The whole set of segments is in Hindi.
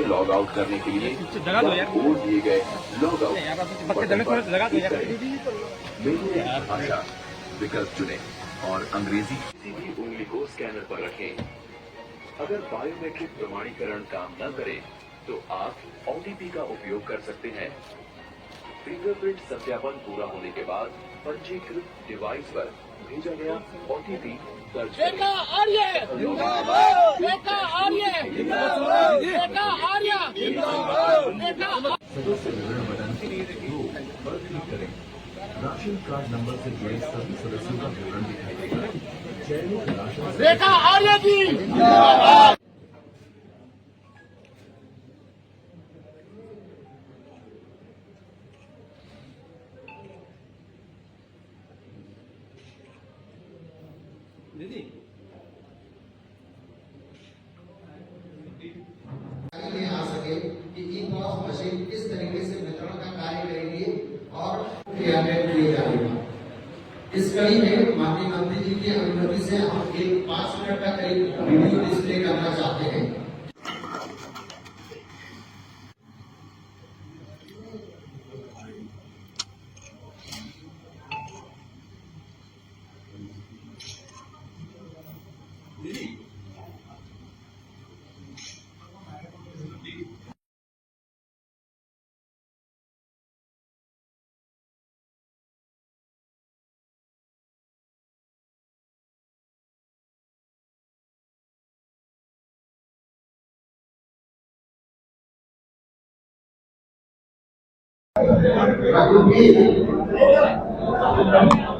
लॉग आउट करने के लिए बोर्ड दिए गए लॉग आउट बटन पर क्लिक करें। मेनू भाषा विकल्प चुनें और अंग्रेजी किसी भी उंगली को स्कैनर पर रखें। अगर बायोमेट्रिक प्रमाणीकरण काम न करे तो आप ओटीपी का उपयोग कर सकते हैं। फिंगरप्रिंट सत्यापन पूरा होने के बाद पंजीकृत डिवाइस पर भेजा गया ओटीपी दर्ज करें। बेटा आर्य जिंदाबाद, बेटा आर्य जिंदाबाद, बेटा आर्य जिंदाबाद, बेटा सदस्य विवरण बटन पर क्लिक करें। राशन कार्ड नंबर से जुड़े सभी सदस्यों का विवरण दिखाई देगा। चयनित राशन बेटा आर्य जी जिंदाबाद। में आ सके कि ई-पॉस मशीन किस तरीके से वितरण का कार्य करेगी और क्रियान्वित किए जाएगा। इस कड़ी में माननीय मंत्री जी की अनुमति से हम एक 5 मिनट का करीब वीडियो डिस्प्ले करना चाहते हैं।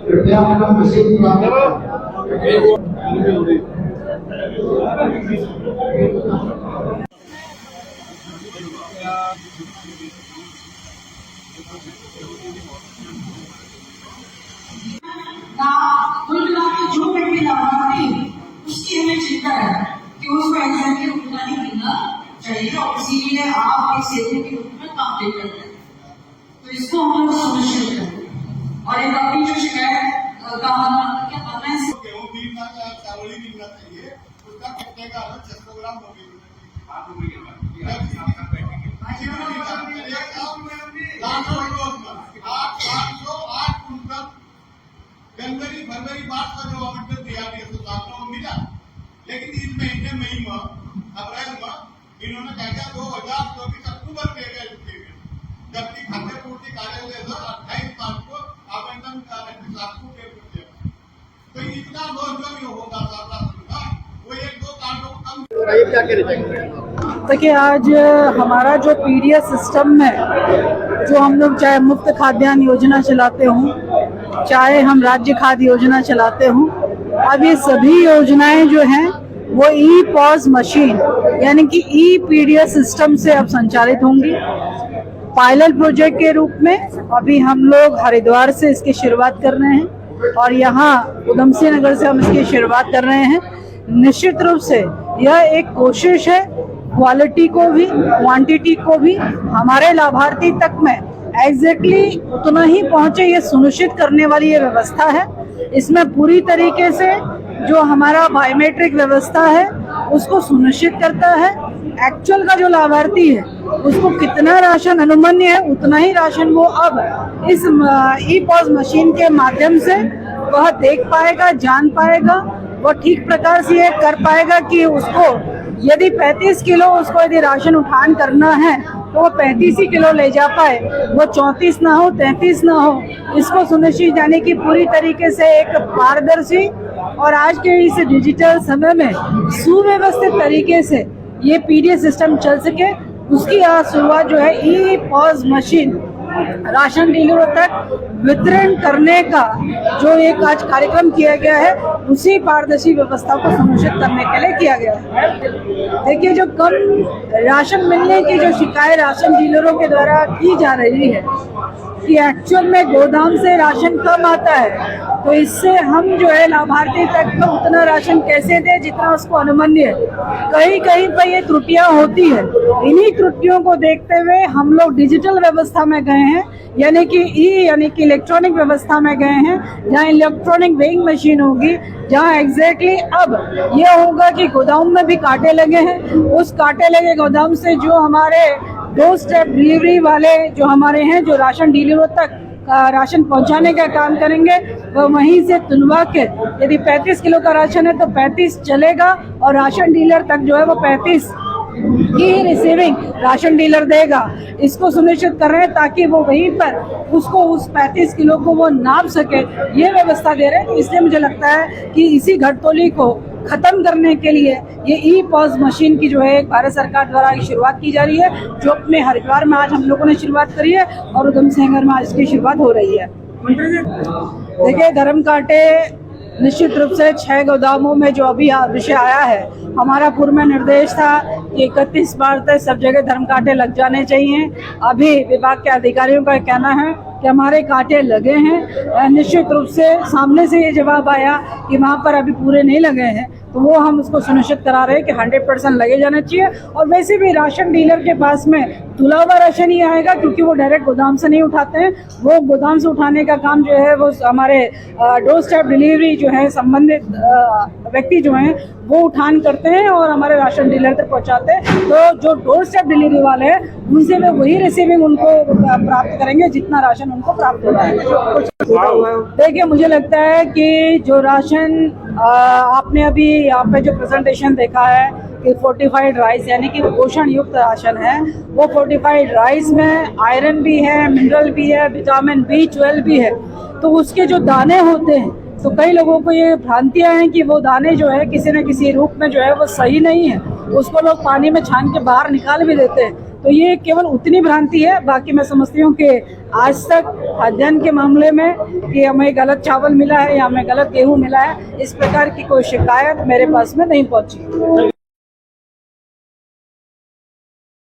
कृपया मशीन कुल मिला के जो व्यक्ति लाभार्थी उसकी हमें चिंता है कि उसको एग्जैक्टली उतना ही मिलना चाहिए और इसीलिए आप एक सेवा के रूप में काम दे रहे हैं। तो इसको हम लोग सुनिश्चित करें और एक अपनी जो शिकायत का हम क्या करना है गेहूं बीजना चावली बीजना चाहिए उसका कट्टे का अलग 600 ग्राम होगी। जनवरी फरवरी मार्च का जो ऑर्डर दिया गया तो आपको मिला, लेकिन इस महीने मई में अप्रैल में इन्होंने क्या क्या 2024 अक्टूबर के गए, जबकि खाद्य पूर्ति कार्यालय 28 मार्च को आवंटन आपको तो इतना लोग जो होगा वो 1-2 कार्डों को कम। क्या देखिए, आज हमारा जो पीडीएस सिस्टम है, जो हम लोग चाहे मुफ्त खाद्यान्न योजना चलाते हों, चाहे हम राज्य खाद्य योजना चलाते हों, अब ये सभी योजनाएं जो हैं वो ई-पॉस मशीन यानी कि ई-पीडीएस सिस्टम से अब संचालित होंगी। पायलट प्रोजेक्ट के रूप में अभी हम लोग हरिद्वार से इसकी शुरुआत कर रहे हैं और यहाँ उधम सिंह नगर से हम इसकी शुरुआत कर रहे हैं। निश्चित रूप से यह एक कोशिश है क्वालिटी को भी क्वांटिटी को भी हमारे लाभार्थी तक में एग्जैक्टली उतना ही पहुंचे, ये सुनिश्चित करने वाली ये व्यवस्था है। इसमें पूरी तरीके से जो हमारा बायोमेट्रिक व्यवस्था है उसको सुनिश्चित करता है। एक्चुअल का जो लाभार्थी है उसको कितना राशन अनुमन्य है उतना ही राशन वो अब इस ई-पॉस मशीन के माध्यम से वह देख पाएगा, जान पाएगा, वो ठीक प्रकार से ये कर पाएगा कि उसको यदि 35 किलो उसको यदि राशन उठान करना है तो वो 35 ही किलो ले जा पाए, वो 34 ना हो, 33 ना हो। इसको सुनिश्चित यानी कि पूरी तरीके से एक पारदर्शी और आज के इस डिजिटल समय में सुव्यवस्थित तरीके से ये पीडीएस सिस्टम चल सके, उसकी आज शुरुआत जो है ई-पॉस मशीन राशन डीलरों तक वितरण करने का जो एक आज कार्यक्रम किया गया है, उसी पारदर्शी व्यवस्था को सुनिश्चित करने के लिए किया गया है। देखिए, जो कम राशन मिलने की जो शिकायत राशन डीलरों के द्वारा की जा रही है, कि एक्चुअल में गोदाम से राशन कम आता है, तो इससे हम जो है लाभार्थी तक तो उतना राशन कैसे दे जितना उसको अनुमन्य है। कहीं कहीं पर ये त्रुटियां होती है। इन्हीं त्रुटियों को देखते हुए हम लोग डिजिटल व्यवस्था में गए हैं, यानी कि इलेक्ट्रॉनिक व्यवस्था में गए हैं, जहाँ इलेक्ट्रॉनिक वेइंग मशीन होगी, जहाँ एग्जैक्टली अब ये होगा कि गोदाम में भी कांटे लगे हैं। उस कांटे लगे गोदाम से जो हमारे 2 स्टेप डिलीवरी वाले जो हमारे हैं, जो राशन डीलरों तक राशन पहुंचाने का काम करेंगे, वो वहीं से तुलवा के यदि 35 किलो का राशन है तो 35 चलेगा और राशन डीलर तक जो है वो 35 की रिसीविंग राशन डीलर देगा। इसको सुनिश्चित कर रहे हैं ताकि वो वहीं पर उसको उस 35 किलो को वो नाप सके, ये व्यवस्था दे रहे हैं। तो इसलिए मुझे लगता है कि इसी घटतोली को खत्म करने के लिए ये ई पॉस मशीन की जो है भारत सरकार द्वारा शुरुआत की जा रही है, जो अपने हरिद्वार में आज हम लोगों ने शुरुआत करी है और उधम सिंह नगर में आज इसकी शुरुआत हो रही है। देखिए, धर्म कांटे निश्चित रूप से 6 गोदामों में जो अभी विषय आया है, हमारा पूर्व में निर्देश था कि 31 मार्च तक सब जगह धर्म कांटे लग जाने चाहिए। अभी विभाग के अधिकारियों का कहना है कि हमारे कांटे लगे हैं। निश्चित रूप से सामने से ये जवाब आया कि वहाँ पर अभी पूरे नहीं लगे हैं, तो वो हम उसको सुनिश्चित करा रहे हैं कि 100% लगे जाना चाहिए। और वैसे भी राशन डीलर के पास में तुला हुआ राशन ही आएगा, क्योंकि वो डायरेक्ट गोदाम से नहीं उठाते हैं। वो गोदाम से उठाने का काम जो है वो हमारे डोर स्टेप डिलीवरी जो है संबंधित व्यक्ति जो हैं वो उठान करते हैं और हमारे राशन डीलर तक पहुंचाते हैं। तो जो डोर स्टेप डिलीवरी वाले हैं उनसे वे वही रिसीविंग उनको प्राप्त करेंगे जितना राशन उनको प्राप्त होता है। देखिए, मुझे लगता है कि जो राशन आपने अभी यहाँ पे जो प्रेजेंटेशन देखा है कि फोर्टिफाइड राइस यानी कि पोषण युक्त राशन है, वो फोर्टिफाइड राइस में आयरन भी है, मिनरल भी है, विटामिन B12 भी है। तो उसके जो दाने होते हैं, तो कई लोगों को ये भ्रांतियां हैं कि वो दाने जो है किसी न किसी रूप में जो है वो सही नहीं है, उसको लोग पानी में छान के बाहर निकाल भी देते हैं। तो ये केवल उतनी भ्रांति है। बाकी मैं समझती हूँ कि आज तक अध्ययन के मामले में कि हमें गलत चावल मिला है या हमें गलत गेहूं मिला है, इस प्रकार की कोई शिकायत मेरे पास में नहीं पहुंची।